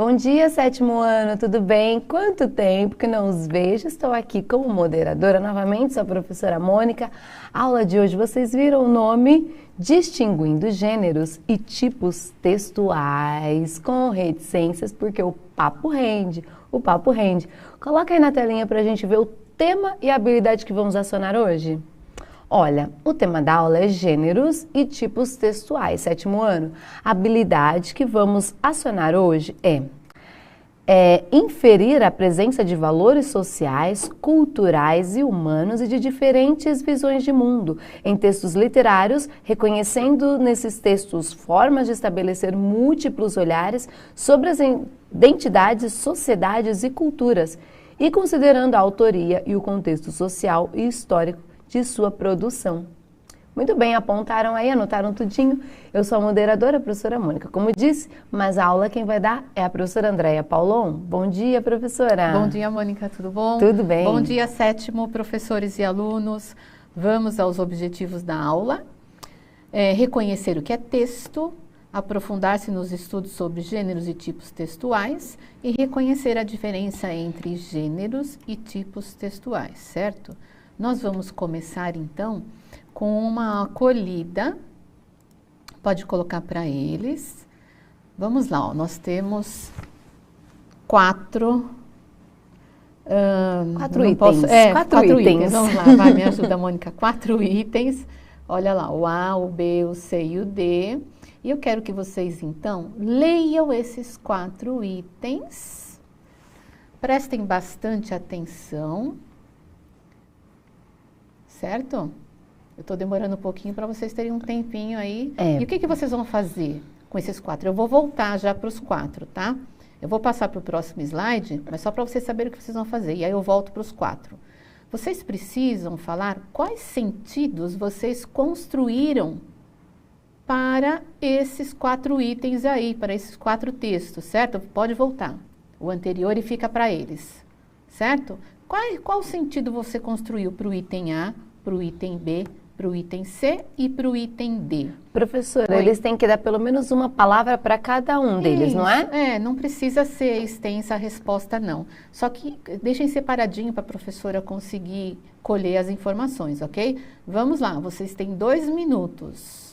Bom dia, sétimo ano, tudo bem? Quanto tempo que não os vejo? Estou aqui como moderadora novamente, sou a professora Mônica. A aula de hoje vocês viram o nome Distinguindo Gêneros e Tipos Textuais com reticências, porque o papo rende, Coloca aí na telinha para a gente ver o tema e a habilidade que vamos acionar hoje. Olha, o tema da aula é gêneros e tipos textuais, sétimo ano. A habilidade que vamos acionar hoje é inferir a presença de valores sociais, culturais e humanos e de diferentes visões de mundo em textos literários, reconhecendo nesses textos formas de estabelecer múltiplos olhares sobre as identidades, sociedades e culturas, e considerando a autoria e o contexto social e histórico de sua produção. Muito bem, apontaram aí, anotaram tudinho. Eu sou a moderadora, a professora Mônica, como disse, mas a aula quem vai dar é a professora Andréia Paulon. Bom dia, professora. Bom dia, Mônica, tudo bom? Tudo bem. Bom dia, sétimo, professores e alunos. Vamos aos objetivos da aula. Reconhecer o que é texto, aprofundar-se nos estudos sobre gêneros e tipos textuais e reconhecer a diferença entre gêneros e tipos textuais, certo? Nós vamos começar, então, com uma acolhida. Pode colocar para eles. Vamos lá, ó, nós temos quatro itens. Quatro itens. Vamos lá, vai, me ajuda, Mônica. 4 itens. Olha lá, o A, o B, o C e o D. E eu quero que vocês, então, leiam esses 4 itens. Prestem bastante atenção. Certo? Eu estou demorando um pouquinho para vocês terem um tempinho aí. E o que vocês vão fazer com esses 4? Eu vou voltar já para os 4, tá? Eu vou passar para o próximo slide, mas só para vocês saberem o que vocês vão fazer. E aí eu volto para os 4. Vocês precisam falar quais sentidos vocês construíram para esses 4 itens aí, para esses 4 textos, certo? Pode voltar. O anterior e fica para eles, certo? Qual sentido você construiu para o item A, para o item B, para o item C e para o item D? Professora, eles têm que dar pelo menos uma palavra para cada um deles, não é? Não precisa ser extensa a resposta, não. Só que deixem separadinho para a professora conseguir colher as informações, ok? Vamos lá, vocês têm 2 minutos.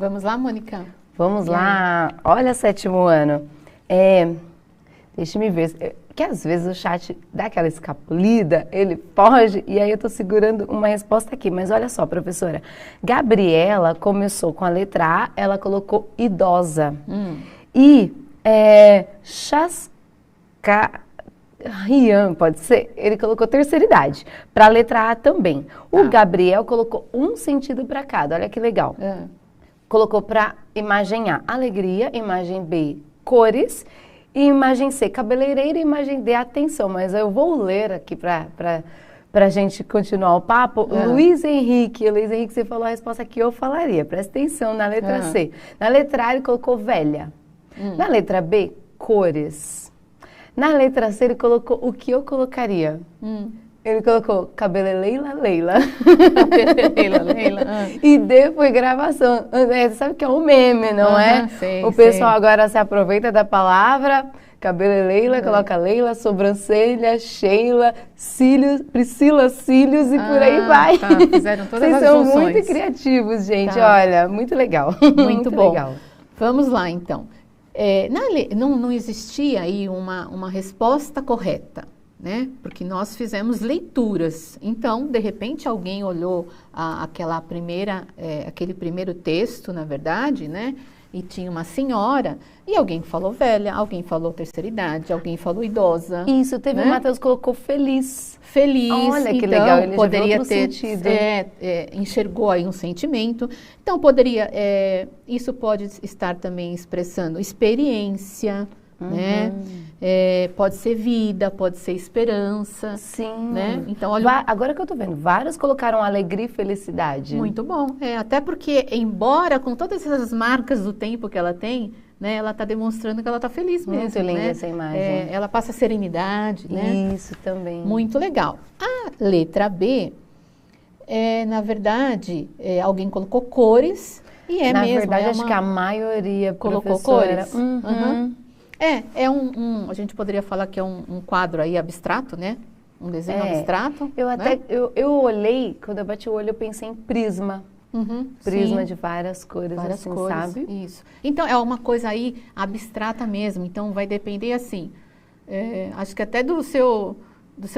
Vamos lá, Mônica? Vamos lá. Olha, sétimo ano. Deixa-me ver. Que às vezes o chat dá aquela escapulida, ele foge, e aí eu estou segurando uma resposta aqui. Mas olha só, professora. Gabriela começou com a letra A, ela colocou idosa. E Rian, pode ser? Ele colocou terceira idade. Para a letra A também. O Gabriel colocou um sentido para cada. Olha que legal. Colocou para imagem A, alegria. Imagem B, cores. E imagem C, cabeleireira. E imagem D, atenção. Mas eu vou ler aqui para a gente continuar o papo. Luiz Henrique, você falou a resposta que eu falaria. Presta atenção na letra C. Na letra A, ele colocou velha. Na letra B, cores. Na letra C, ele colocou o que eu colocaria. Ele colocou cabeleleila, Leila. Cabeleleila, Leila. E D foi gravação. Você sabe que é um meme, não é? Sei, o pessoal agora se aproveita da palavra. Cabeleleila, coloca Leila, sobrancelha, Sheila, cílios, Priscila, cílios e por aí vai. Tá. Fizeram todas Vocês as são funções. muito criativos, gente. Tá. Olha, muito legal. Muito bom. Legal. Vamos lá, então. Não existia aí uma resposta correta, né? Porque nós fizemos leituras. Então, de repente, alguém olhou aquele primeiro texto, na verdade, né? E tinha uma senhora, e alguém falou velha, alguém falou terceira idade, alguém falou idosa. Isso, teve né? o Matheus colocou feliz. Feliz. Olha que então, legal, ele poderia ter sentido. Enxergou aí um sentimento. Então, isso pode estar também expressando experiência, né? Pode ser vida, pode ser esperança. Sim. Né? Então, olha, agora que eu tô vendo, vários colocaram alegria e felicidade. muito bom. Até porque, embora com todas essas marcas do tempo que ela tem, né, ela está demonstrando que ela está feliz mesmo. Muito linda né? essa imagem. Ela passa serenidade, né? Isso também. Muito legal. A letra B, na verdade, alguém colocou cores e Na mesmo. verdade, acho que a maioria colocou professora. cores. A gente poderia falar que é um quadro aí abstrato, né? Um desenho abstrato. Eu olhei, quando eu bati o olho, eu pensei em prisma. Prisma sim. de várias cores, Várias assim, cores, sabe? Isso. Então, é uma coisa aí abstrata mesmo. Então, vai depender, assim, acho que até do seu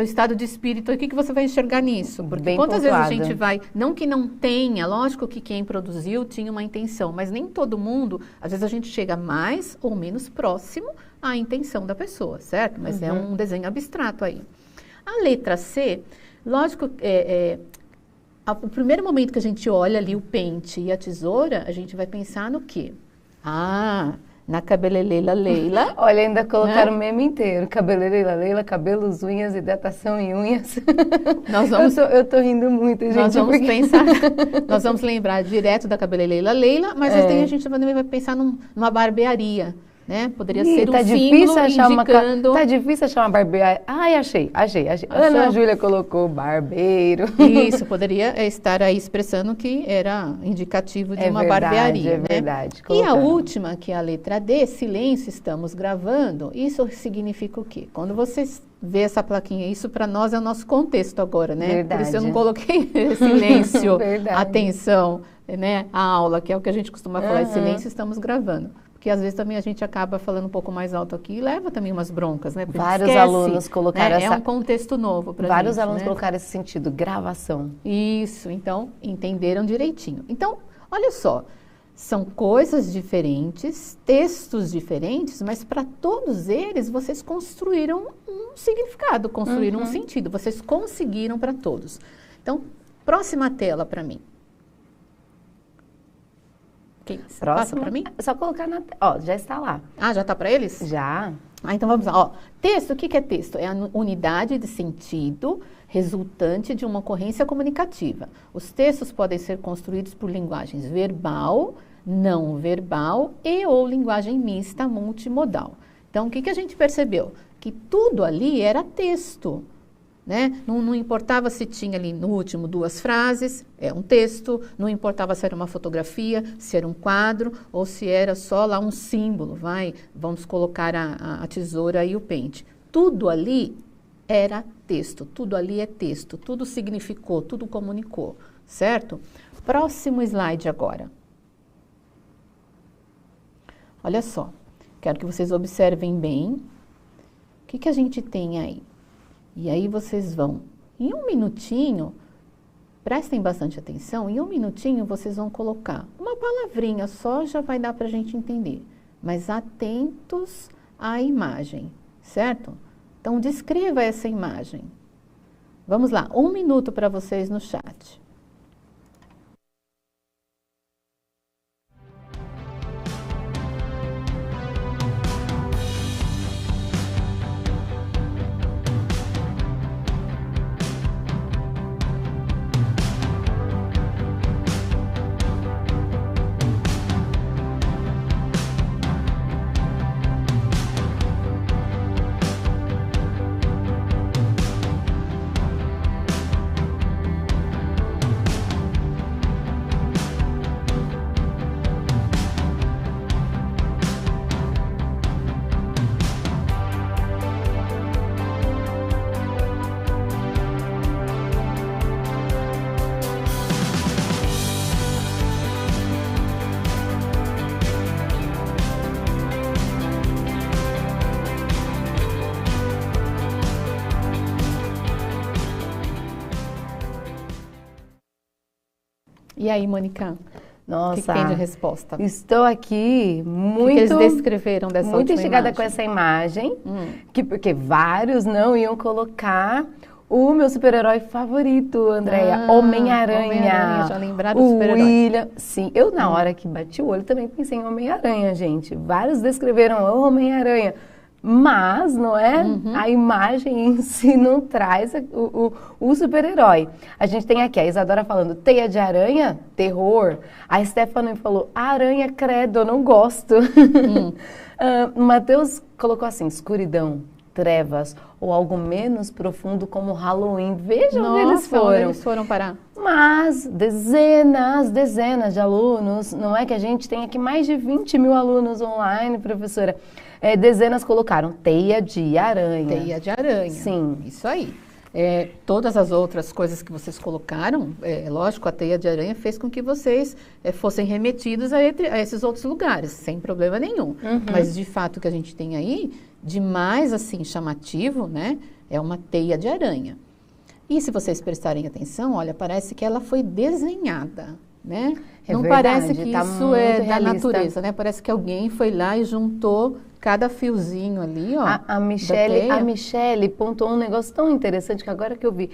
estado de espírito, o que você vai enxergar nisso? Porque Bem quantas vezes a pontuada. gente vai... Não que não tenha, lógico que quem produziu tinha uma intenção, mas nem todo mundo... Às vezes a gente chega mais ou menos próximo à intenção da pessoa, certo? Mas é um desenho abstrato aí. A letra C, lógico, o primeiro momento que a gente olha ali o pente e a tesoura, a gente vai pensar no quê? Na cabeleleila Leila. Olha, ainda colocaram o meme inteiro. Cabeleleila Leila, cabelos, unhas, hidratação em unhas. Eu tô rindo muito, gente. Nós vamos pensar, nós vamos lembrar direto da cabeleleila Leila, mas a gente também vai pensar numa barbearia. Né? Poderia ser um símbolo indicando... Tá difícil achar uma barbearia. Ai, achei. Ana Júlia colocou barbeiro. Isso, poderia estar aí expressando que era indicativo de uma barbearia. É verdade. E a última, que é a letra D, silêncio, estamos gravando, isso significa o quê? Quando você vê essa plaquinha, isso para nós é o nosso contexto agora, né? Verdade. Por isso eu não coloquei silêncio, atenção, né? A aula, que é o que a gente costuma falar, silêncio, estamos gravando. Porque às vezes também a gente acaba falando um pouco mais alto aqui e leva também umas broncas, né? Porque vários esquece, alunos colocaram né? É um contexto novo para vários alunos colocaram esse sentido, gravação. Isso, então entenderam direitinho. Então, olha só, são coisas diferentes, textos diferentes, mas para todos eles vocês construíram um significado, construíram um sentido, vocês conseguiram para todos. Então, próxima tela para mim. Passa para mim? É só colocar na... Ó, já está lá. Já está para eles? Já. Então vamos lá. Ó, texto, o que é texto? É a unidade de sentido resultante de uma ocorrência comunicativa. Os textos podem ser construídos por linguagens verbal, não verbal e ou linguagem mista multimodal. Então, o que a gente percebeu? Que tudo ali era texto. Né? Não importava se tinha ali no último 2 frases, um texto, não importava se era uma fotografia, se era um quadro ou se era só lá um símbolo, vamos colocar a tesoura e o pente. Tudo ali era texto, tudo ali é texto, tudo significou, tudo comunicou, certo? Próximo slide agora. Olha só, quero que vocês observem bem o que a gente tem aí. E aí vocês vão, em 1 minutinho, prestem bastante atenção, em 1 minutinho vocês vão colocar uma palavrinha só, já vai dar para a gente entender. mas atentos à imagem, certo? Então, descreva essa imagem. Vamos lá, 1 minuto para vocês no chat. E aí, Mônica? Nossa, o que tem de resposta? Estou aqui muito... O que eles descreveram dessa muito última instigada imagem? com essa imagem, porque vários não iam colocar o meu super-herói favorito, Andréia, Homem-Aranha. Homem-Aranha, já lembraram do super-herói? William, sim, eu na hora que bati o olho também pensei em Homem-Aranha, gente. Vários descreveram o Homem-Aranha. Mas, não é? A imagem em si não traz o super-herói. A gente tem aqui a Isadora falando teia de aranha, terror. A Stephanie falou aranha, credo, eu não gosto. O Matheus colocou assim, escuridão, trevas ou algo menos profundo como Halloween. Vejam onde eles foram. Onde eles foram parar. Mas dezenas de alunos, não é que a gente tem aqui mais de 20 mil alunos online, professora. Dezenas colocaram teia de aranha. Teia de aranha. Sim. Isso aí. Todas as outras coisas que vocês colocaram, lógico, a teia de aranha fez com que vocês fossem remetidos a esses outros lugares, sem problema nenhum. Mas, de fato, o que a gente tem aí, de mais, assim, chamativo, né, é uma teia de aranha. E se vocês prestarem atenção, olha, parece que ela foi desenhada, né? Não verdade, parece que tá isso é da realista. natureza, né? Parece que alguém foi lá e juntou cada fiozinho ali, ó. A Michele pontuou um negócio tão interessante que agora que eu vi,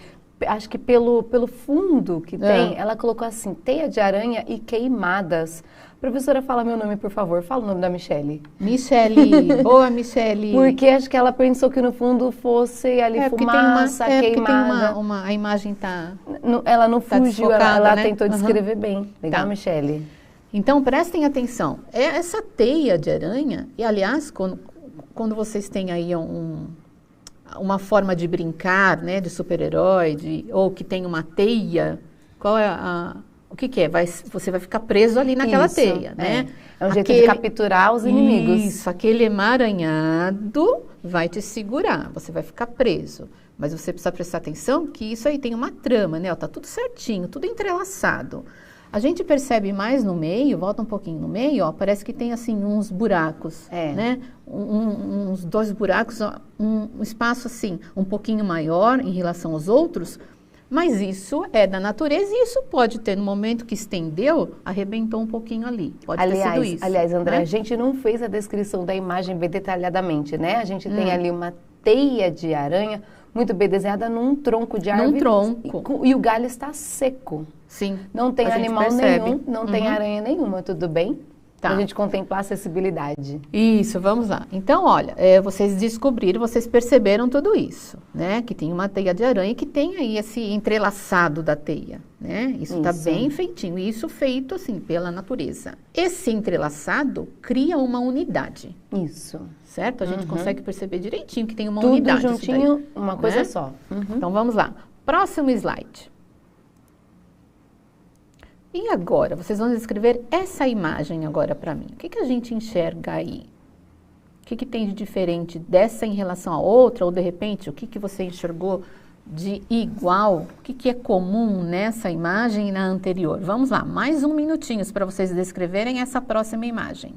acho que pelo fundo que tem, ela colocou assim, teia de aranha e queimadas. Professora, fala meu nome, por favor. Fala o nome da Michele. Michele, boa Michele. Porque acho que ela pensou que no fundo fosse ali fumaça, queimada. A imagem tá... Ela não fugiu, ela né? tentou descrever bem. Legal, Michele. Então, prestem atenção. Essa teia de aranha, e aliás, quando vocês têm aí uma forma de brincar, né, de super-herói, ou que tem uma teia, qual é o que é? Você vai ficar preso ali naquela teia, né? É um jeito de capturar os inimigos. Isso, aquele emaranhado vai te segurar, você vai ficar preso. Mas você precisa prestar atenção que isso aí tem uma trama, né? Tá tudo certinho, tudo entrelaçado. A gente percebe mais no meio, volta um pouquinho no meio, ó, parece que tem assim uns buracos, né? Uns 2 buracos, um espaço assim um pouquinho maior em relação aos outros, mas isso é da natureza e isso pode ter, no momento que estendeu, arrebentou um pouquinho ali. Pode ter sido isso. Aliás, André, né? a gente não fez a descrição da imagem bem detalhadamente, né? A gente tem ali uma teia de aranha muito bem desenhada num tronco de árvore. Num tronco. E o galho está seco. Sim. Não tem animal nenhum, não tem aranha nenhuma, tudo bem? Tá. Pra gente contemplar a acessibilidade. Isso, vamos lá. Então, olha, vocês descobriram, vocês perceberam tudo isso, né? Que tem uma teia de aranha que tem aí esse entrelaçado da teia, né? Isso tá bem feitinho, e isso feito, assim, pela natureza. Esse entrelaçado cria uma unidade. Isso. Certo? A gente consegue perceber direitinho que tem uma tudo unidade. Tudo juntinho, uma coisa só. Então, vamos lá. Próximo slide. E agora, vocês vão descrever essa imagem agora para mim. O que a gente enxerga aí? O que tem de diferente dessa em relação a outra? Ou, de repente, o que você enxergou de igual? O que é comum nessa imagem e na anterior? Vamos lá, mais 1 minutinho para vocês descreverem essa próxima imagem.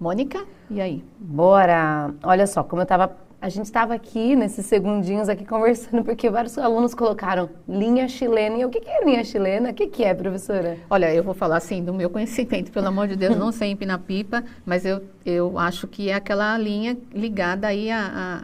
Mônica, e aí? Bora! Olha só, a gente estava aqui, nesses segundinhos aqui conversando, porque vários alunos colocaram linha chilena. E o que é linha chilena? O que é, professora? Olha, eu vou falar assim do meu conhecimento, pelo amor de Deus, não sei empinar pipa, mas eu acho que é aquela linha ligada aí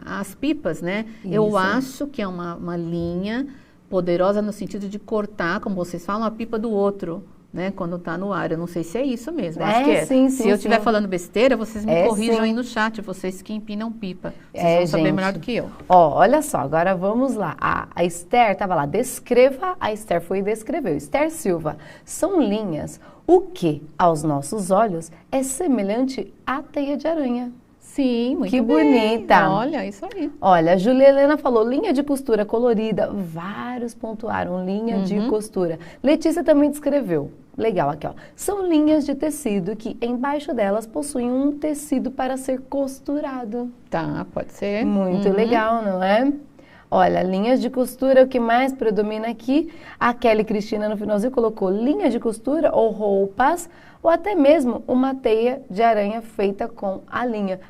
às pipas, né? Isso. Eu acho que é uma linha poderosa no sentido de cortar, como vocês falam, a pipa do outro. Né, quando está no ar, eu não sei se é isso mesmo, acho que é. Sim, se eu estiver falando besteira, vocês me corrijam sim. aí no chat, vocês que empinam pipa, vocês vão saber melhor do que eu. Ó, olha só, agora vamos lá, a Esther estava lá, descreva, a Esther foi e descreveu, Esther Silva, são linhas, o que, aos nossos olhos, é semelhante à teia de aranha. Sim, muito que bem. bonita. Olha, isso aí. Olha, a Julia Helena falou linha de costura colorida. Vários pontuaram linha de costura. Letícia também descreveu. Legal, aqui ó. São linhas de tecido que embaixo delas possuem um tecido para ser costurado. Tá, pode ser. Muito legal, não é? Olha, linhas de costura, o que mais predomina aqui? A Kelly Cristina no finalzinho colocou linha de costura ou roupas, ou até mesmo uma teia de aranha feita com a linha.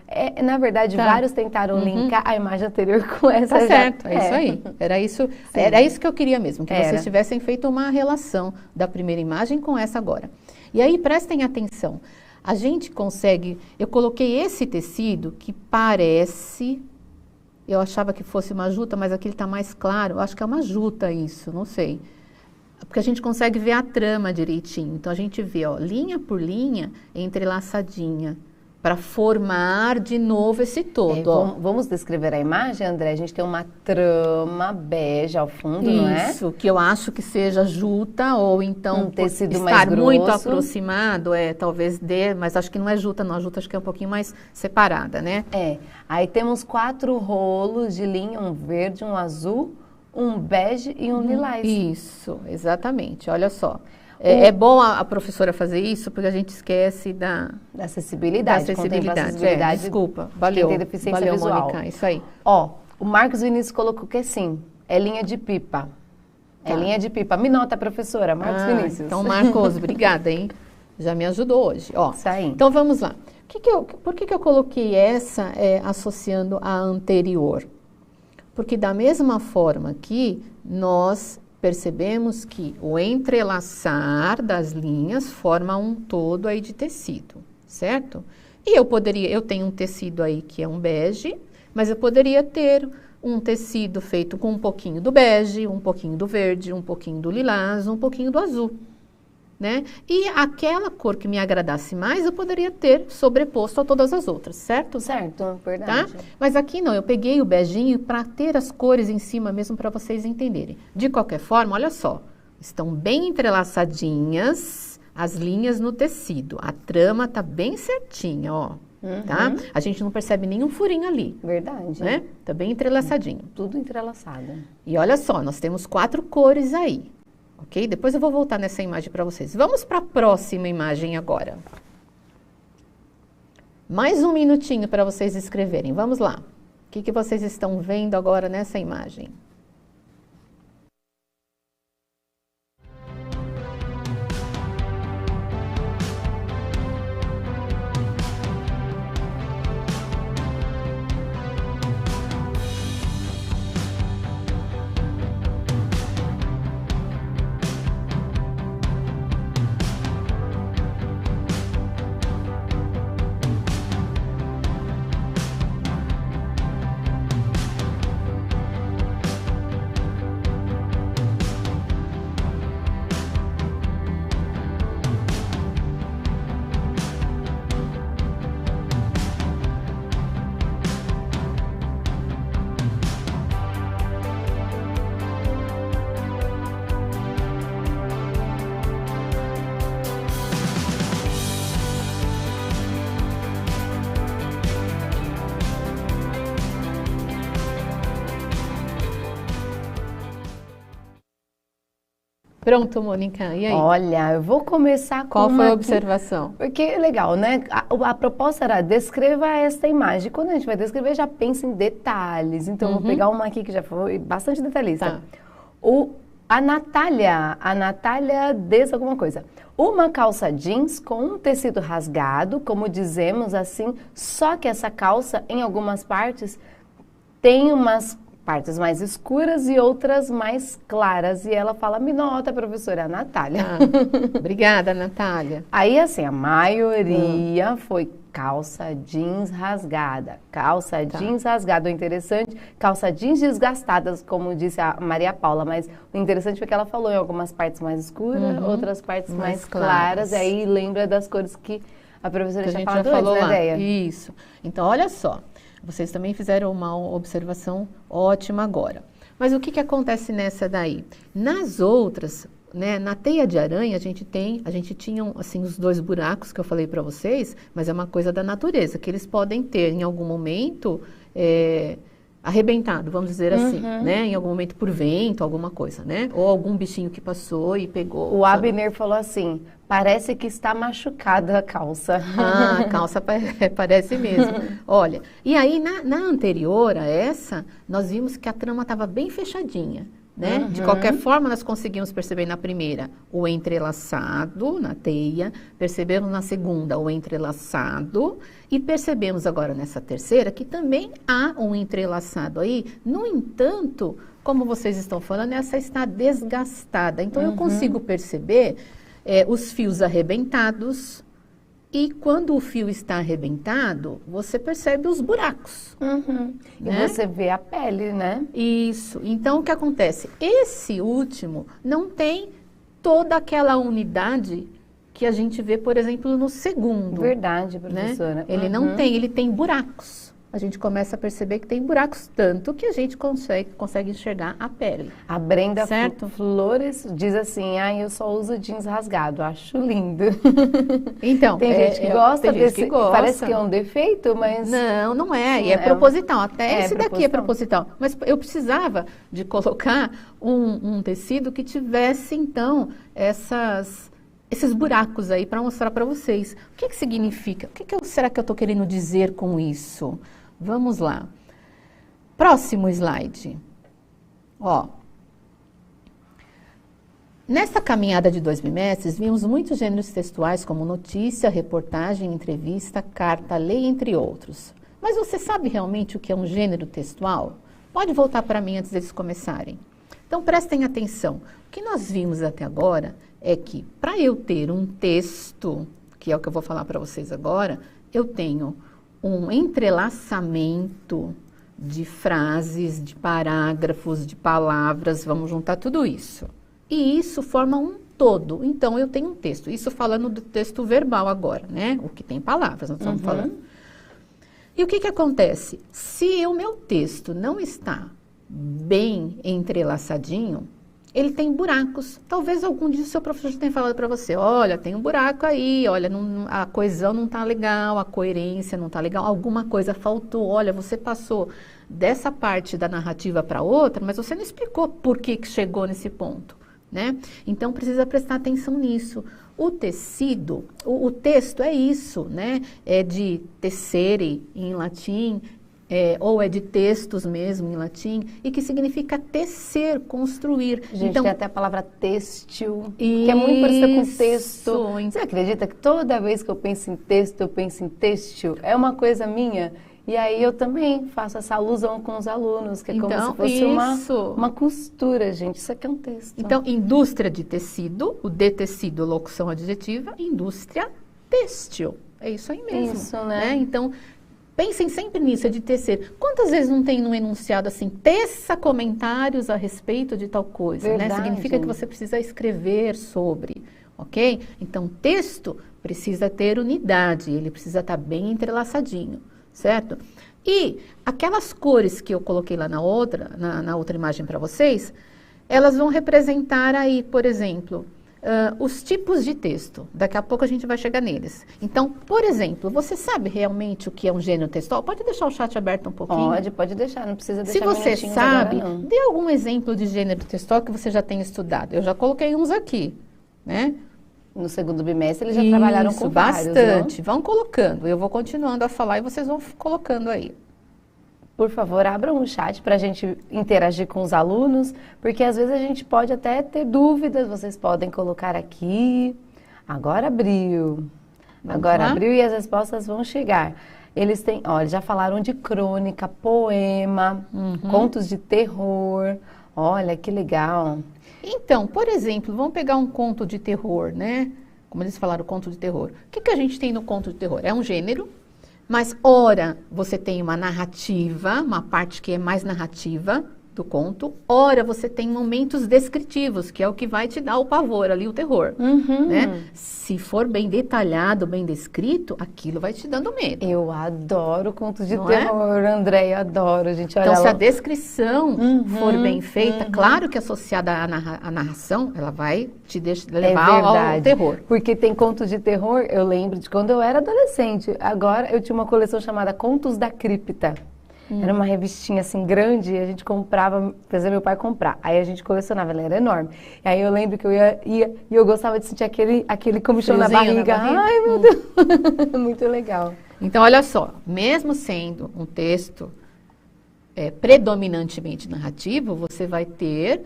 Na verdade, vários tentaram linkar a imagem anterior com essa. Tá certo, é isso aí. Era isso que eu queria mesmo, que vocês tivessem feito uma relação da primeira imagem com essa agora. E aí, prestem atenção. A gente consegue... Eu coloquei esse tecido que parece... Eu achava que fosse uma juta, mas aqui ele está mais claro. Eu acho que é uma juta isso, não sei. Porque a gente consegue ver a trama direitinho. Então, a gente vê, ó, linha por linha, entrelaçadinha, para formar de novo esse todo. Vamos descrever a imagem, André? A gente tem uma trama bege ao fundo, não é? Isso, que eu acho que seja juta, ou então um tecido estar mais grosso. Muito aproximado, talvez dê, mas acho que não é juta, não. A juta acho que é um pouquinho mais separada, né? Aí temos 4 rolos de linha, um verde, um azul, um bege e um lilás. Isso, exatamente. Olha só. É bom a professora fazer isso, porque a gente esquece da acessibilidade. Acessibilidade. Desculpa, valeu. Quem tem deficiência visual. Mônica, isso aí. Ó, o Marcos Vinícius colocou que sim, é linha de pipa. É linha de pipa. Me nota, professora, Marcos Vinícius. Então, Marcos, obrigada, hein? Já me ajudou hoje. Ó, isso aí. Então, vamos lá. Por que eu coloquei essa associando a anterior? Porque da mesma forma que nós percebemos que o entrelaçar das linhas forma um todo aí de tecido, certo? E eu tenho um tecido aí que é um bege, mas eu poderia ter um tecido feito com um pouquinho do bege, um pouquinho do verde, um pouquinho do lilás, um pouquinho do azul, né? E aquela cor que me agradasse mais, eu poderia ter sobreposto a todas as outras, certo? Certo, verdade. Tá? Mas aqui não, eu peguei o beijinho para ter as cores em cima mesmo para vocês entenderem. De qualquer forma, olha só, estão bem entrelaçadinhas as linhas no tecido. A trama tá bem certinha, ó. Tá? A gente não percebe nenhum furinho ali. Verdade. Né? Tá bem entrelaçadinho. Tudo entrelaçado. E olha só, nós temos 4 cores aí. Ok? Depois eu vou voltar nessa imagem para vocês. Vamos para a próxima imagem agora. Mais um minutinho para vocês escreverem. Vamos lá. O que vocês estão vendo agora nessa imagem? Pronto, Mônica, e aí? Olha, eu vou começar com Qual foi a observação? Porque é legal, né? A proposta era descreva esta imagem. Quando a gente vai descrever, já pensa em detalhes. Então, eu vou pegar uma aqui que já foi bastante detalhista. Tá. A Natália diz alguma coisa. Uma calça jeans com um tecido rasgado, como dizemos assim, só que essa calça, em algumas partes, tem umas partes mais escuras e outras mais claras. E ela fala, me nota, professora, a Natália. Obrigada, Natália. Aí, assim, a maioria foi calça jeans rasgada. Calça jeans rasgada. O interessante, calça jeans desgastadas, como disse a Maria Paula. Mas o interessante foi que ela falou em algumas partes mais escuras, outras partes mais claras. E aí lembra das cores que a professora que já falou antes, lá. Né, Deia? Isso. Então, olha só. Vocês também fizeram uma observação ótima agora. Mas o que acontece nessa daí? Nas outras, né, na teia de aranha, a gente tinha assim, os 2 buracos que eu falei para vocês, mas é uma coisa da natureza, que eles podem ter em algum momento arrebentado, vamos dizer assim, né? Em algum momento por vento, alguma coisa, né? Ou algum bichinho que passou e pegou. O Abner falou assim, parece que está machucada a calça. Ah, a calça parece mesmo. Olha, e aí na anterior a essa, nós vimos que a trama estava bem fechadinha, né? De qualquer forma, nós conseguimos perceber na primeira o entrelaçado na teia, percebemos na segunda o entrelaçado e percebemos agora nessa terceira que também há um entrelaçado aí. No entanto, como vocês estão falando, essa está desgastada. Então, eu consigo perceber os fios arrebentados. E quando o fio está arrebentado, você percebe os buracos. Né? E você vê a pele, né? Isso. Então, o que acontece? Esse último não tem toda aquela unidade que a gente vê, por exemplo, no segundo. Verdade, professora. Né? Ele não tem, ele tem buracos. A gente começa a perceber que tem buracos, tanto que a gente consegue enxergar a pele. A Brenda Flores diz assim, eu só uso jeans rasgado, acho lindo. Então, tem gente que gosta desse, parece que é um defeito, mas... Não é, e é proposital, até esse daqui é proposital. Mas eu precisava de colocar um tecido que tivesse, então, esses buracos aí para mostrar para vocês. O que significa? Será que eu estou querendo dizer com isso? Vamos lá. Próximo slide. Ó. Nessa caminhada de 2 bimestres, vimos muitos gêneros textuais como notícia, reportagem, entrevista, carta, lei, entre outros. Mas você sabe realmente o que é um gênero textual? Pode voltar para mim antes deles começarem. Então, prestem atenção. O que nós vimos até agora é que, para eu ter um texto, que é o que eu vou falar para vocês agora, eu tenho um entrelaçamento de frases, de parágrafos, de palavras, vamos juntar tudo isso. E isso forma um todo. Então, eu tenho um texto. Isso falando do texto verbal agora, né? O que tem palavras, nós estamos falando. E o que acontece? Se o meu texto não está bem entrelaçadinho, ele tem buracos. Talvez algum dia o seu professor já tenha falado para você, olha, tem um buraco aí, olha, a coesão não está legal, a coerência não está legal, alguma coisa faltou, olha, você passou dessa parte da narrativa para outra, mas você não explicou por que chegou nesse ponto, né? Então, precisa prestar atenção nisso. O tecido, o texto é isso, né? É de tecere em latim, ou é de textos mesmo em latim, e que significa tecer, construir. Gente, então, tem até a palavra têxtil, que é muito parecida com texto. Você acredita que toda vez que eu penso em texto, eu penso em têxtil? É uma coisa minha. E aí eu também faço essa alusão com os alunos, que é como se fosse uma costura, gente. Isso aqui é um texto. Então, indústria de tecido, o de tecido, locução adjetiva, indústria têxtil. É isso aí mesmo. Isso, né? Então, pensem sempre nisso, é de tecer. Quantas vezes não tem num enunciado assim, teça comentários a respeito de tal coisa, né? Significa que você precisa escrever sobre, ok? Então, texto precisa ter unidade, ele precisa estar bem entrelaçadinho, certo? E aquelas cores que eu coloquei lá na outra imagem para vocês, elas vão representar aí, por exemplo, os tipos de texto. Daqui a pouco a gente vai chegar neles. Então, por exemplo, você sabe realmente o que é um gênero textual? Pode deixar o chat aberto um pouquinho? Pode deixar, não precisa deixar. Se você sabe, agora, dê algum exemplo de gênero textual que você já tenha estudado. Eu já coloquei uns aqui, né? No segundo bimestre eles já trabalharam com vários, bastante. Vão colocando. Eu vou continuando a falar e vocês vão colocando aí. por favor, abram um chat para a gente interagir com os alunos, porque às vezes a gente pode até ter dúvidas, vocês podem colocar aqui. Agora abriu. Agora abriu e as respostas vão chegar. Eles têm, olha, já falaram de crônica, poema, contos de terror. Olha, que legal. Então, por exemplo, vamos pegar um conto de terror, né? Como eles falaram, conto de terror. O que a gente tem no conto de terror? É um gênero, mas ora você tem uma narrativa, uma parte que é mais narrativa do conto, ora você tem momentos descritivos, que é o que vai te dar o pavor ali, o terror, né? Se for bem detalhado, bem descrito, aquilo vai te dando medo. Eu adoro contos de terror, Andréia, adoro, gente. Olha, então, se a descrição for bem feita, claro que associada à narração, ela vai te levar ao terror. Porque tem contos de terror, eu lembro de quando eu era adolescente. Agora, eu tinha uma coleção chamada Contos da Cripta. Era uma revistinha assim grande e a gente comprava, fazia meu pai comprar. Aí a gente colecionava, ela era enorme. E aí eu lembro que eu ia e eu gostava de sentir aquele comichão na barriga. Ai, meu Deus! Muito legal. Então, olha só, mesmo sendo um texto predominantemente narrativo, você vai ter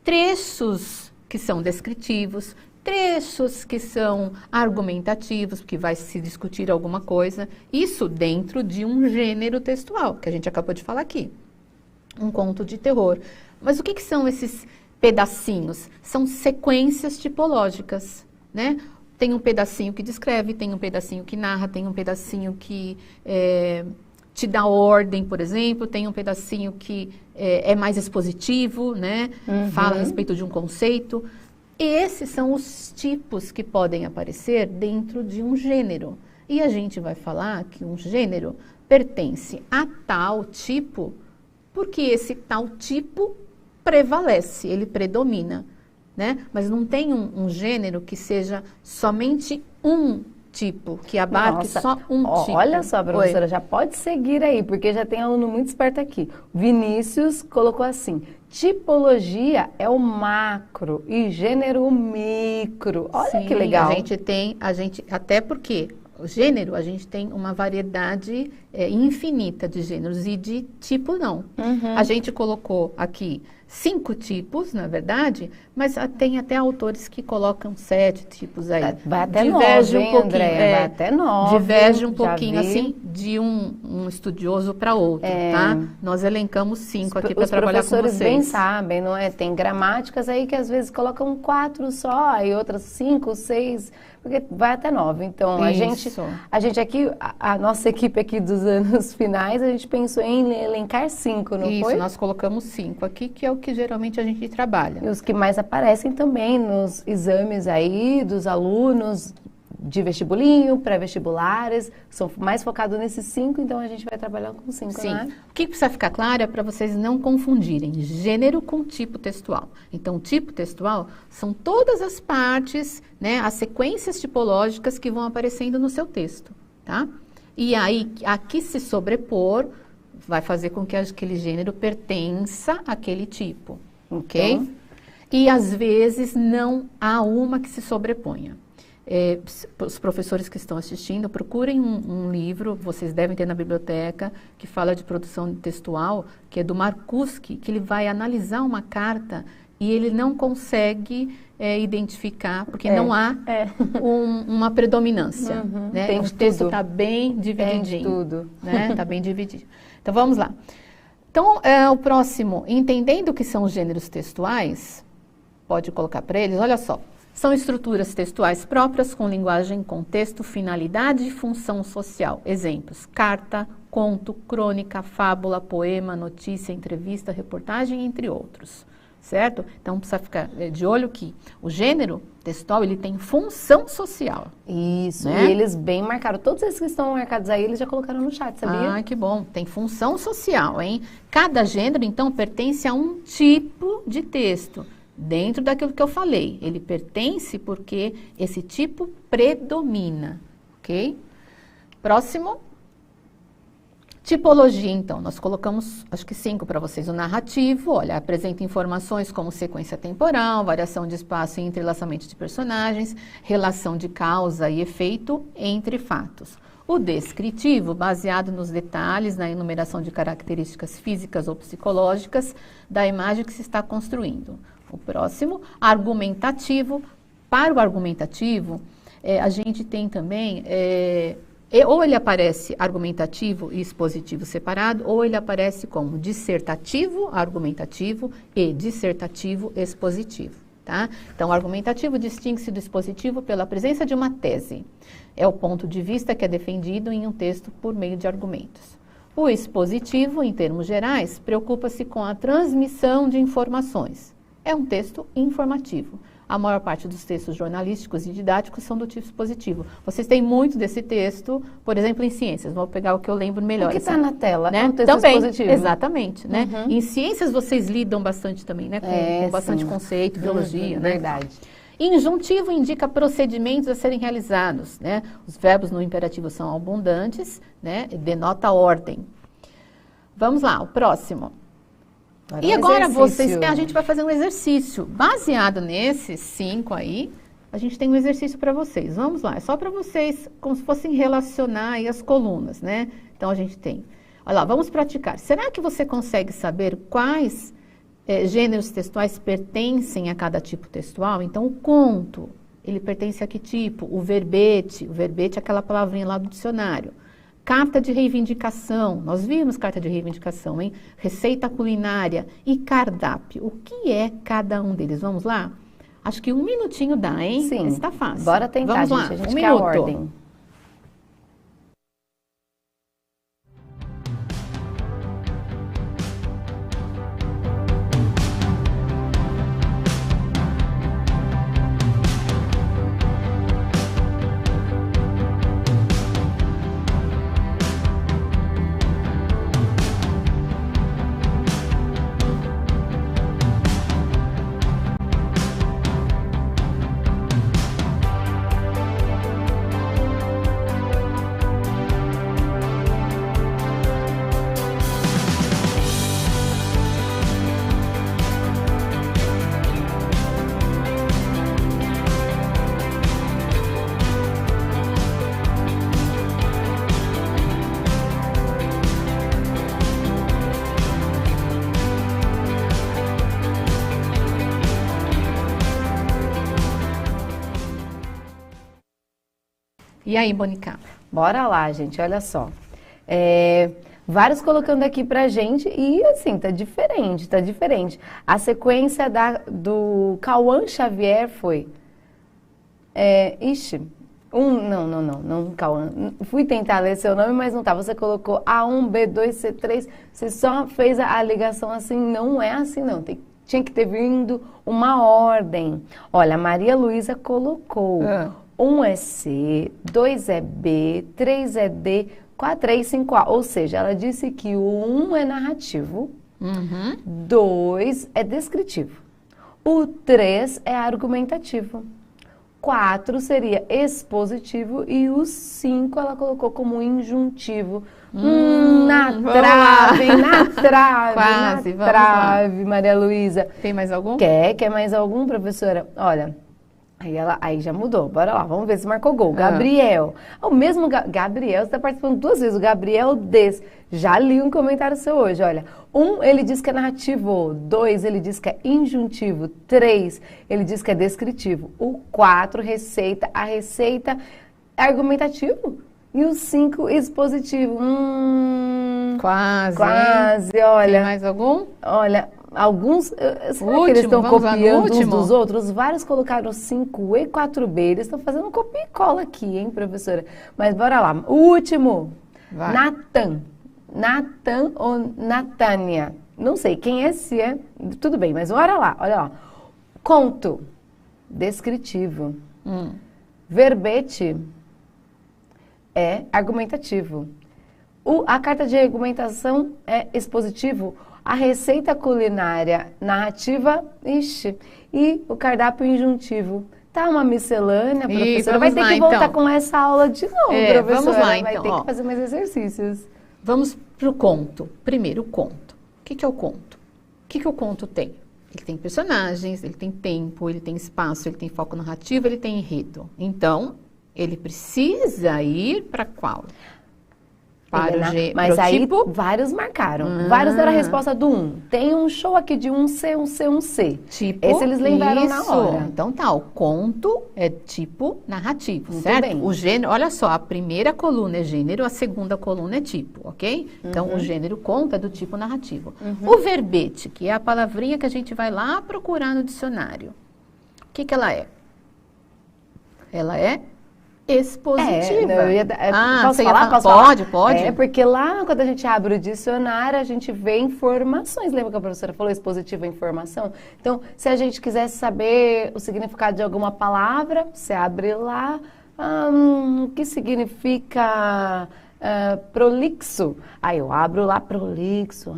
trechos que são descritivos, trechos que são argumentativos, porque vai se discutir alguma coisa, isso dentro de um gênero textual, que a gente acabou de falar aqui, um conto de terror. Mas o que são esses pedacinhos? São sequências tipológicas, né? Tem um pedacinho que descreve, tem um pedacinho que narra, tem um pedacinho que te dá ordem, por exemplo, tem um pedacinho que é mais expositivo, né? Fala a respeito de um conceito. Esses são os tipos que podem aparecer dentro de um gênero. E a gente vai falar que um gênero pertence a tal tipo, porque esse tal tipo prevalece, ele predomina, né? Mas não tem um gênero que seja somente um tipo, que abarque só um tipo. Olha só, professora, já pode seguir aí, porque já tem aluno muito esperto aqui. Vinícius colocou assim: tipologia é o macro e gênero o micro. Olha Sim, que legal. A gente, até porque o gênero, a gente tem uma variedade infinita de gêneros e de tipo não. A gente colocou aqui 5 tipos, na verdade, mas tem até autores que colocam 7 tipos aí. Vai até 9, hein, Andréia? Vai até 9. Diverge um pouquinho, assim, de um estudioso para outro, tá? Nós elencamos 5 aqui para trabalhar com vocês. Os professores bem sabem, não é? Tem gramáticas aí que às vezes colocam 4 só, e outras 5, 6, porque vai até 9. Então, a gente aqui, a nossa equipe aqui dos anos finais, a gente pensou em elencar 5, não foi? Isso, nós colocamos 5 aqui, que é o que geralmente a gente trabalha. E os que mais aparecem também nos exames aí dos alunos de vestibulinho, pré-vestibulares, são mais focados nesses 5, então a gente vai trabalhar com 5, Sim. né? O que precisa ficar claro é para vocês não confundirem gênero com tipo textual. Então, tipo textual são todas as partes, né, as sequências tipológicas que vão aparecendo no seu texto, tá? E aí, aqui se sobrepor vai fazer com que aquele gênero pertença àquele tipo, ok? Então, e às vezes não há uma que se sobreponha. Os professores que estão assistindo, procurem um livro, vocês devem ter na biblioteca, que fala de produção textual, que é do Marcuski, que ele vai analisar uma carta e ele não consegue identificar, porque não há uma predominância. Né? O texto está bem divididinho. Tudo. Está bem dividido. Então, vamos lá. Então, o próximo, entendendo o que são os gêneros textuais, pode colocar para eles, olha só. São estruturas textuais próprias com linguagem, contexto, finalidade e função social. Exemplos: carta, conto, crônica, fábula, poema, notícia, entrevista, reportagem, entre outros. Certo? Então, precisa ficar de olho que o gênero textual, ele tem função social. Isso, né? E eles bem marcaram. Todos esses que estão marcados aí, eles já colocaram no chat, sabia? Ah, que bom. Tem função social, hein? Cada gênero, então, pertence a um tipo de texto. Dentro daquilo que eu falei. Ele pertence porque esse tipo predomina, ok? Próximo. Tipologia, então, nós colocamos, acho que 5 para vocês. O narrativo, olha, apresenta informações como sequência temporal, variação de espaço e entrelaçamento de personagens, relação de causa e efeito entre fatos. O descritivo, baseado nos detalhes, na enumeração de características físicas ou psicológicas da imagem que se está construindo. O próximo, argumentativo. Para o argumentativo, a gente tem também, ou ele aparece argumentativo e expositivo separado, ou ele aparece como dissertativo, argumentativo e dissertativo expositivo. Tá? Então, o argumentativo distingue-se do expositivo pela presença de uma tese. É o ponto de vista que é defendido em um texto por meio de argumentos. O expositivo, em termos gerais, preocupa-se com a transmissão de informações. É um texto informativo. A maior parte dos textos jornalísticos e didáticos são do tipo expositivo. Vocês têm muito desse texto, por exemplo, em ciências. Vou pegar o que eu lembro melhor. O que está na tela, né? É um texto também, expositivo. Exatamente. Né? Em ciências vocês lidam bastante também, né? Com bastante conceito, biologia. Né? Verdade. Injuntivo indica procedimentos a serem realizados. Né? Os verbos no imperativo são abundantes, né? Denota ordem. Vamos lá, o próximo. E agora a gente vai fazer um exercício. Baseado nesses 5 aí, a gente tem um exercício para vocês. Vamos lá, é só para vocês, como se fossem relacionar aí as colunas, né? Então, a gente tem... Olha lá, vamos praticar. Será que você consegue saber quais gêneros textuais pertencem a cada tipo textual? Então, o conto, ele pertence a que tipo? O verbete é aquela palavrinha lá do dicionário. Carta de reivindicação, nós vimos carta de reivindicação, hein? Receita culinária e cardápio. O que é cada um deles? Vamos lá? Acho que 1 minutinho dá, hein? Sim. Está fácil. Bora tentar, Vamos gente. lá. A gente 1 quer minuto. a ordem. E aí, Bonica? Bora lá, gente, olha só. Vários colocando aqui pra gente e, assim, tá diferente, tá diferente. A sequência do Cauã Xavier foi... Não, Cauã. Fui tentar ler seu nome, mas não tá. Você colocou A1, B2, C3. Você só fez a ligação assim, não é assim, não. Tinha que ter vindo uma ordem. Olha, a Maria Luísa colocou... 1 é C, 2 é B, 3 é D, 4 é I, 5A. Ou seja, ela disse que o 1 é narrativo, 2 é descritivo, o 3 é argumentativo, 4 seria expositivo e o 5 ela colocou como injuntivo. Na trave, Maria Luísa. Tem mais algum? Quer mais algum, professora? Olha... Aí já mudou, bora lá, vamos ver se marcou gol. Gabriel, o mesmo Gabriel, você está participando 2 vezes, o Gabriel já li um comentário seu hoje, olha. 1, ele diz que é narrativo, 2, ele diz que é injuntivo, 3, ele diz que é descritivo, o 4, a receita é argumentativo, e o 5, expositivo. Quase, olha. Tem mais algum? Olha... Alguns, será que eles estão copiando uns dos outros? Vários colocaram 5E e 4B. Eles estão fazendo copia e cola aqui, hein, professora? Mas bora lá. O último. Vai. Natan ou Natânia. Não sei quem é, se é. Tudo bem, mas olha lá. Conto. Descritivo. Verbete é argumentativo. A carta de argumentação é expositivo. A receita culinária narrativa, e o cardápio injuntivo. Tá uma miscelânea, professora. Vai ter que voltar com essa aula de novo, professora. Vamos lá, então. Vai ter que fazer mais exercícios. Vamos pro conto. Primeiro, o conto. O que é o conto? O que o conto tem? Ele tem personagens, ele tem tempo, ele tem espaço, ele tem foco narrativo, ele tem enredo. Então, Ele precisa ir para qual? Para o G, mas pro aí tipo? Vários marcaram. Vários deram a resposta do 1. Tem um show aqui de um C, um C, um C. Tipo, esse eles lembraram na hora. Então tá, o conto é tipo narrativo, Muito certo? bem. O gênero, olha só, a primeira coluna é gênero, a segunda coluna é tipo, ok? Então o gênero conto é do tipo narrativo. O verbete, que é a palavrinha que a gente vai lá procurar no dicionário. O que ela é? Ela é expositiva. Posso falar? Posso falar? Pode. É, porque lá, quando a gente abre o dicionário, a gente vê informações. Lembra que a professora falou expositiva é informação? Então, se a gente quisesse saber o significado de alguma palavra, você abre lá, o que significa prolixo? Aí eu abro lá prolixo,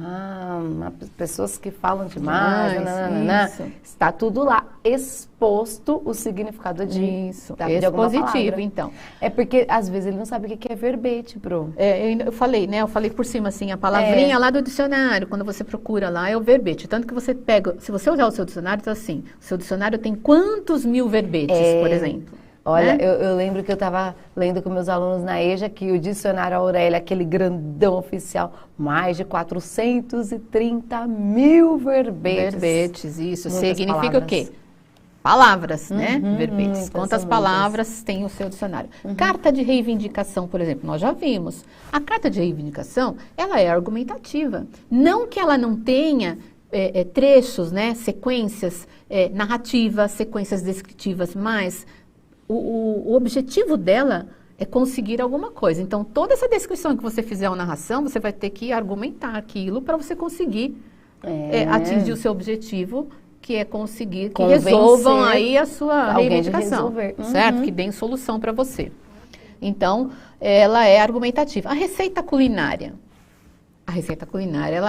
pessoas que falam demais, está tudo lá exposto o significado de alguma palavra. Então. É porque às vezes ele não sabe o que é verbete, Pro. Eu falei, né? Eu falei por cima assim, a palavrinha lá do dicionário, quando você procura lá é o verbete. Tanto que você pega, se você usar o seu dicionário, então assim, o seu dicionário tem quantos mil verbetes, por exemplo? Olha, eu lembro que eu estava lendo com meus alunos na EJA que o dicionário Aurélia, aquele grandão oficial, mais de 430 mil verbetes. Verbetes, isso. Muitas Significa palavras. O quê? Palavras, né? Verbetes. Quantas são palavras tem o seu dicionário? Carta de reivindicação, por exemplo, nós já vimos. A carta de reivindicação, ela é argumentativa. Não que ela não tenha trechos, né? Sequências narrativas, sequências descritivas, mas o objetivo dela é conseguir alguma coisa. Então, toda essa descrição que você fizer uma narração, você vai ter que argumentar aquilo para você conseguir atingir o seu objetivo, que é conseguir que resolvam aí a sua reivindicação, certo? Que deem solução para você. Então, ela é argumentativa. A receita culinária. A receita culinária,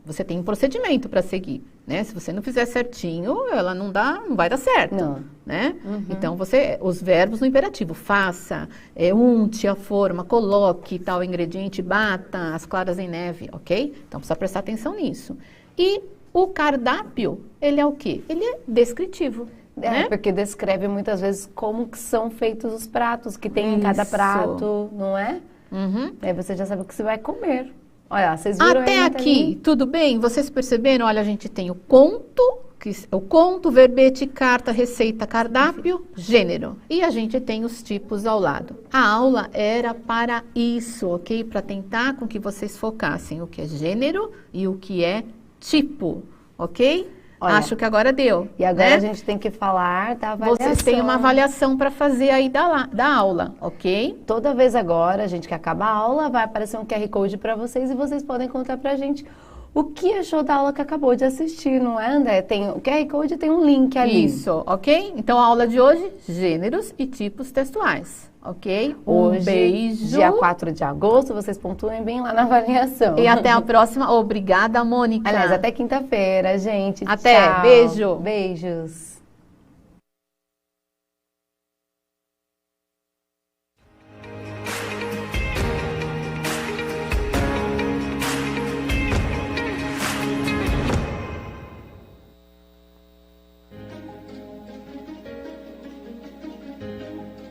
você tem um procedimento para seguir, né? Se você não fizer certinho, ela não vai dar certo, né? Então, os verbos no imperativo, faça, unte a forma, coloque tal ingrediente, bata as claras em neve, ok? Então, precisa prestar atenção nisso. E o cardápio, ele é o quê? Ele é descritivo. Né? Porque descreve muitas vezes como que são feitos os pratos, que tem em cada prato, não é? Aí você já sabe o que você vai comer. Olha, vocês viram até aqui, tudo bem? Vocês perceberam? Olha, a gente tem o conto, verbete, carta, receita, cardápio, gênero. E a gente tem os tipos ao lado. A aula era para isso, ok? Para tentar com que vocês focassem o que é gênero e o que é tipo, ok? Olha, acho que agora deu. E agora a gente tem que falar da avaliação. Vocês têm uma avaliação para fazer aí da aula, ok? Toda vez agora, a gente que acaba a aula, vai aparecer um QR Code para vocês e vocês podem contar pra gente o que achou da aula que acabou de assistir, não é, André? O QR Code tem um link ali. Isso, ok? Então, a aula de hoje, gêneros e tipos textuais, ok? Hoje, beijo. Dia 4 de agosto, vocês pontuem bem lá na avaliação. E até a próxima. Obrigada, Mônica. Aliás, até quinta-feira, gente. Até, tchau. beijo. Beijos.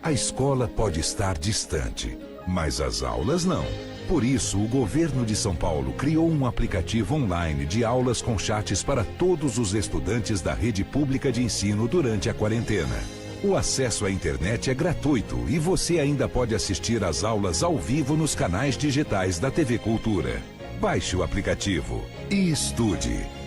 A escola pode estar distante, mas as aulas não. Por isso, o governo de São Paulo criou um aplicativo online de aulas com chats para todos os estudantes da rede pública de ensino durante a quarentena. O acesso à internet é gratuito e você ainda pode assistir às aulas ao vivo nos canais digitais da TV Cultura. Baixe o aplicativo e estude.